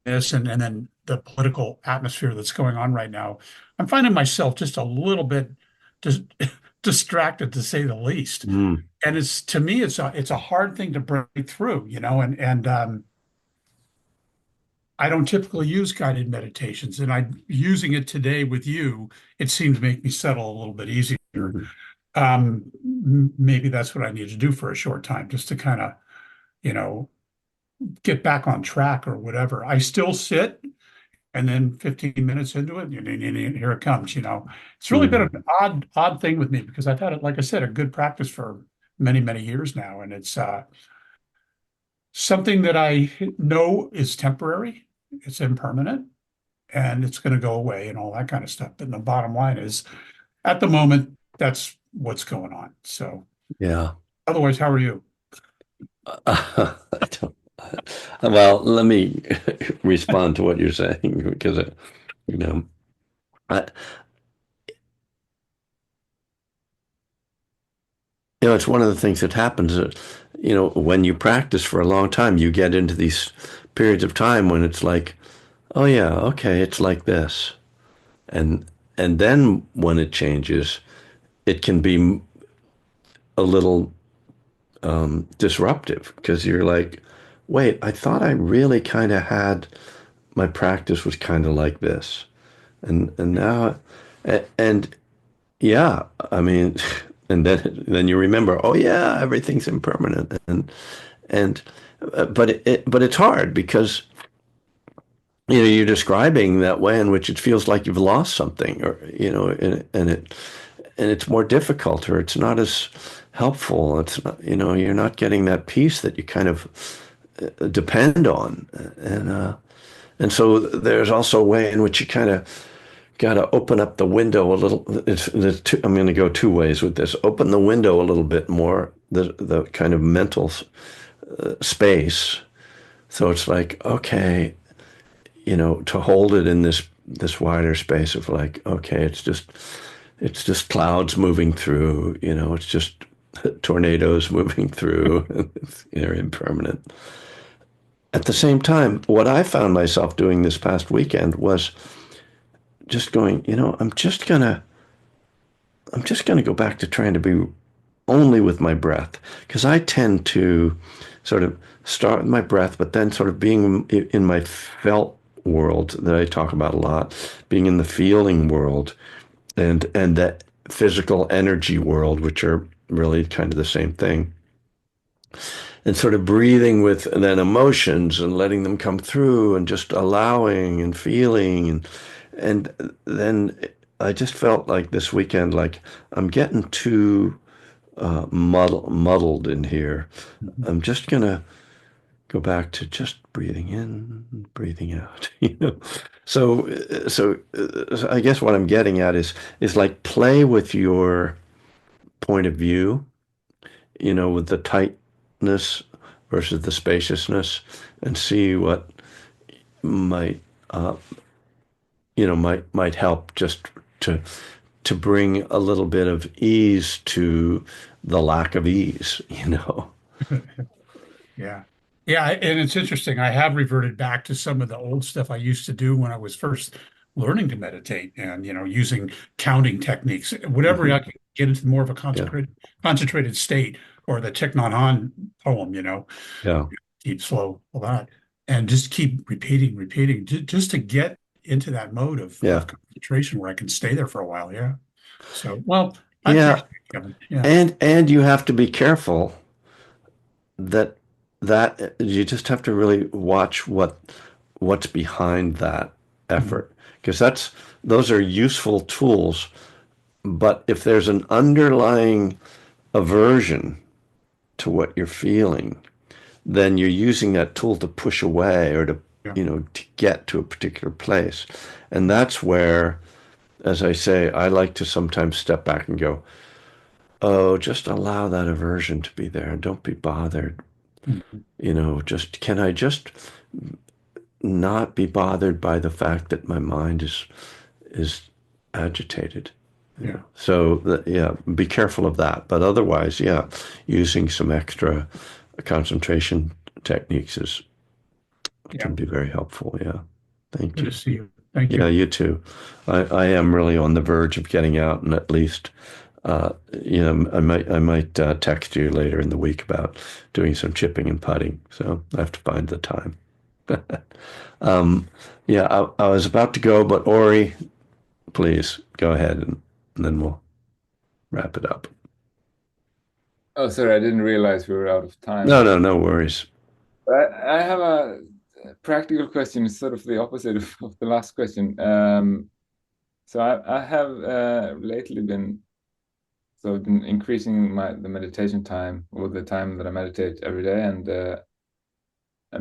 This and then the political atmosphere that's going on right now, I'm finding myself just a little bit dis distracted to say the least. Mm, And it's to me, it's a hard thing to break through, and I don't typically use guided meditations, and I using it today with you, it seems to make me settle a little bit easier. mhm, Maybe that's what I need to do for a short time, just to kind of, you know, get back on track or whatever. I still sit, and then 15 minutes into it, and here it comes, It's really been mhm. an odd thing with me because I've had it, like I said, a good practice for many, many years now, and it's something that I know is temporary, it's impermanent, and it's going to go away and all that kind of stuff. But the bottom line is, at the moment, that's what's going on. So, Yeah. otherwise, how are you? I don't, well, let me respond to what you're saying because, you know, I, it's one of the things that happens that, when you practice for a long time, you get into these periods of time when it's like, oh yeah, okay, it's like this. And and then when it changes, it can be a little disruptive because you're like, wait, I thought I really kind of had my practice was kind of like this. And now and yeah, I mean, and then you remember, oh yeah, everything's impermanent, and but it's hard because you're describing that way in which it feels like you've lost something, or and it's more difficult, or it's not as helpful. It's not, you're not getting that peace that you kind of depend on, and so there's also a way in which you kind of got to open up the window a little. I'm going to go two ways with this. Open the window a little bit more, the kind of mental space. So it's like, okay, to hold it in this wider space of like, okay, it's just clouds moving through. It's just tornadoes moving through. They're impermanent. At the same time, what I found myself doing this past weekend was just going, I'm just gonna go back to trying to be only with my breath because I tend to sort of start with my breath, but then sort of being in my felt world that I talk about a lot, being in the feeling world and that physical energy world, which are really kind of the same thing, and sort of breathing with then emotions and letting them come through and just allowing and feeling and then I just felt like this weekend, like I'm getting too muddled in here. I'm just gonna go back to just breathing in, breathing out. So I guess what I'm getting at is like play with your point of view, with the tightness versus the spaciousness, and see what might might help just to to bring a little bit of ease to the lack of ease. Yeah. Yeah, and it's interesting. I have reverted back to some of the old stuff I used to do when I was first learning to meditate and, using counting techniques, whatever I Mhm. could get into more of a Yeah, concentrated state or the Thich Nhat Hanh poem, yeah, keep slow, all that, and just keep repeating, just to get into that mode of yeah, concentration where I can stay there for a while. Yeah. So, well, I yeah. appreciate it, Kevin. Yeah. And you have to be careful that you just have to really watch what's behind that Mhm. effort because those are useful tools. But if there's an underlying aversion to what you're feeling, then you're using that tool to push away or Yeah. to get to a particular place. And that's where, as I say, I like to sometimes step back and go, oh, just allow that aversion to be there and don't be bothered. Mhm. Just can I just not be bothered by the fact that my mind is agitated? Yeah. So yeah, be careful of that. But otherwise, yeah, using some extra concentration techniques is Yeah. can be very helpful. Yeah. Thank Good to you. see you. Thank Yeah, you. you too. I am really on the verge of getting out and at least, uh, I might text you later in the week about doing some chipping and putting. So I have to find the time. Um, yeah, I was about to go, but Ori, please go ahead and then we'll wrap it up. Oh, sorry, I didn't realize we were out of No, time. no, no worries. I have a practical question, sort of the opposite of the last question. So I have lately been increasing the meditation time, or the time that I meditate every day, and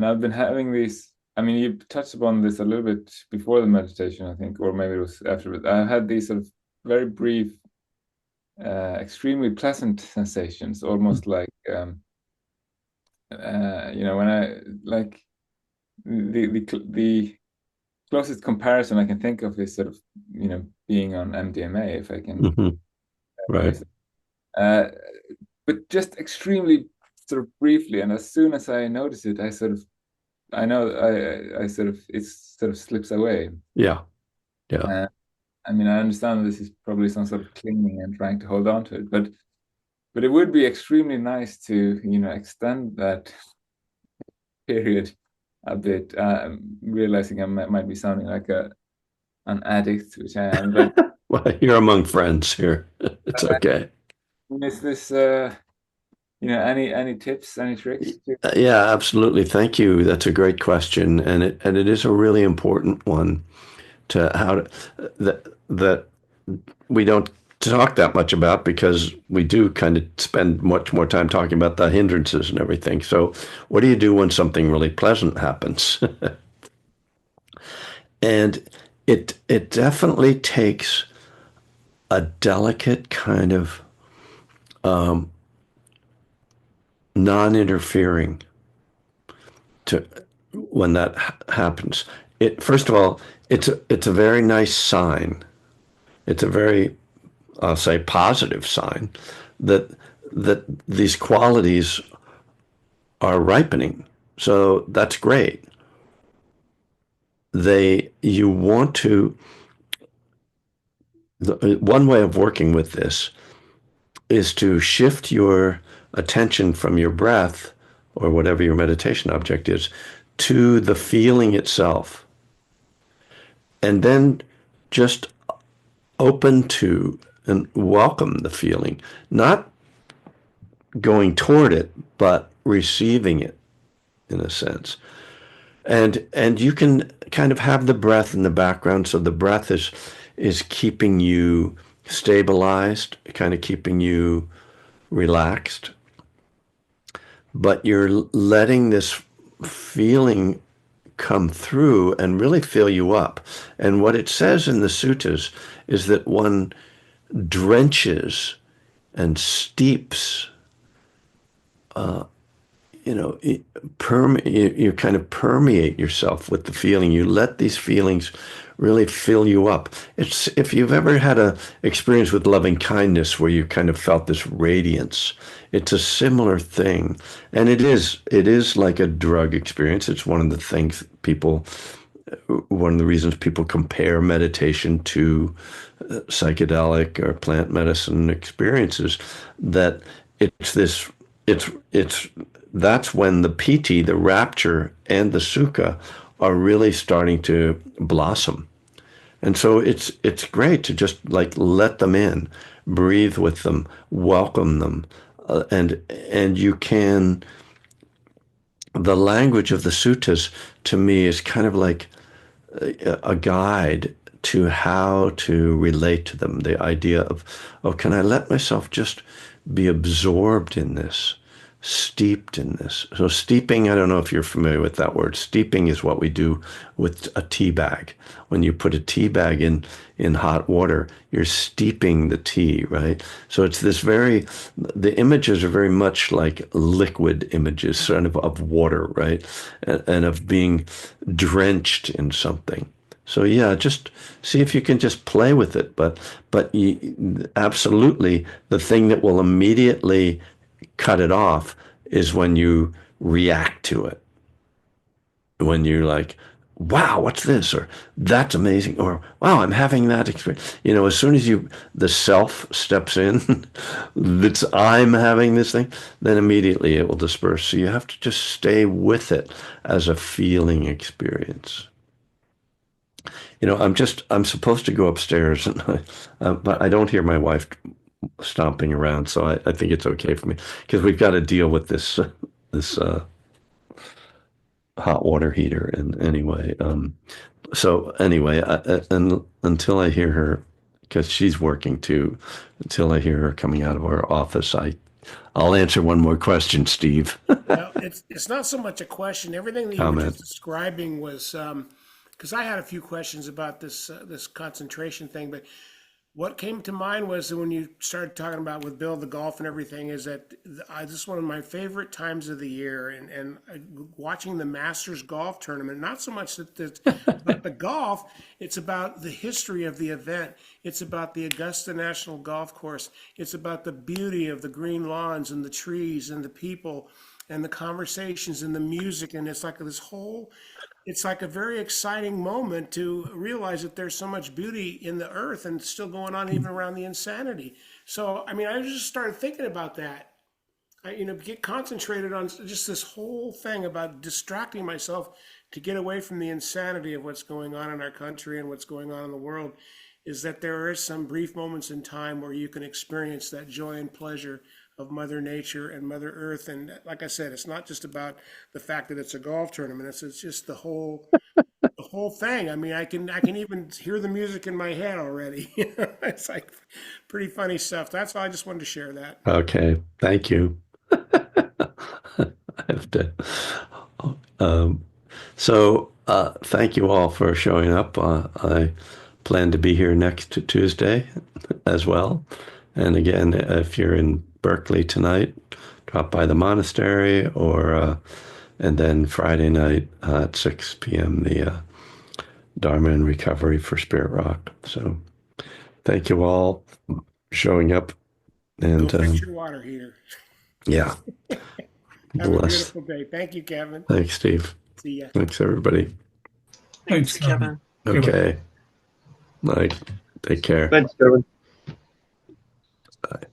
I've been having these. I mean, you touched upon this a little bit before the meditation, I think, or maybe it was after. But I had these sort of very brief, extremely pleasant sensations, almost like when I like the closest comparison I can think of is sort of being on MDMA, if I can Hmm. Right. phrase it. Uh, but just extremely sort of briefly, and as soon as I notice it, I know I sort of it sort of slips away. Yeah. Yeah. Uh, I mean, I understand this is probably some sort of clinging and trying to hold on to it, but it would be extremely nice to extend that period a bit. Realizing I might be sounding like a an addict, which I am, but Well, you're among friends here. It's okay. is this any tips, any tricks to Yeah, absolutely. Thank you. That's a great question, and it is a really important one to how to that we don't talk that much about because we do kind of spend much more time talking about the hindrances and everything. So, what do you do when something really pleasant happens? And it definitely takes a delicate kind of non-interfering to when that happens. It first of all, it's a very nice sign. It's a very, I'll say, positive sign that that these qualities are ripening. So that's great. You want to, one way of working with this is to shift your attention from your breath or whatever your meditation object is to the feeling itself. And then just open to and welcome the feeling, not going toward it, but receiving it in a sense. And you can kind of have the breath in the background, so the breath is keeping you stabilized, kind of keeping you relaxed, but you're letting this feeling come through and really fill you up. And what it says in the suttas is that one drenches and steeps, you know, you kind of permeate yourself with the feeling. You let these feelings really fill you up. It's if you've ever had a experience with loving kindness where you kind of felt this radiance, it's a similar thing. And it is like a drug experience. It's one of the reasons people compare meditation to psychedelic or plant medicine experiences, that it's this it's that's when the piti, the rapture, and the sukha are really starting to blossom. And so it's great to just like let them in, breathe with them, welcome them, and you can. The language of the suttas to me is kind of like a guide to how to relate to them. The idea of, oh, can I let myself just be absorbed in this, steeped in this? So steeping, I don't know if you're familiar with that word. Steeping is what we do with a tea bag. When you put a tea bag in hot water, you're steeping the tea, right? So it's the images are very much like liquid images, sort of water, right? And of being drenched in something. So yeah, just see if you can just play with it. Absolutely, the thing that will immediately cut it off is when you react to it. When you're like, wow, what's this? Or that's amazing. Or wow, I'm having that experience. As soon as the self steps in, that's I'm having this thing, then immediately it will disperse. So you have to just stay with it as a feeling experience. I'm supposed to go upstairs, but I don't hear my wife stomping around, so I think it's okay for me because we've got to deal with this hot water heater. And anyway, so anyway, and until I hear her, because she's working too, until I hear her coming out of our office, I'll answer one more question, Steve. Well, it's not so much a question. Everything that you were Comment. just describing was because I had a few questions about this concentration thing, but what came to mind was that when you started talking about with Bill the golf and everything is that this is one of my favorite times of the year, and watching the Masters golf tournament. Not so much but the golf. It's about the history of the event. It's about the Augusta National Golf Course. It's about the beauty of the green lawns and the trees and the people and the conversations and the music, and it's like this whole. It's like a very exciting moment to realize that there's so much beauty in the earth and still going on even around the insanity. So, I mean, I just started thinking about that. Get concentrated on just this whole thing about distracting myself to get away from the insanity of what's going on in our country and what's going on in the world. Is that there are some brief moments in time where you can experience that joy and pleasure of Mother Nature and Mother Earth. And like I said, it's not just about the fact that it's a golf tournament. It's just the whole thing. I mean, I can even hear the music in my head already. It's like pretty funny stuff. That's all. I just wanted to share that. Okay, thank you. I have to. Um, thank you all for showing up. I plan to be here next Tuesday as well. And again, if you're in Berkeley tonight, drop by the monastery, and then Friday night at 6 p.m. the Dharma and Recovery for Spirit Rock. So thank you all for showing up. And Go fix your water heater. yeah, Have a bless. beautiful day. Thank you, Kevin. Thanks, Steve. See ya. Thanks, everybody. Thanks, Kevin. Okay. Night. Take care. Thanks, Kevin. Bye.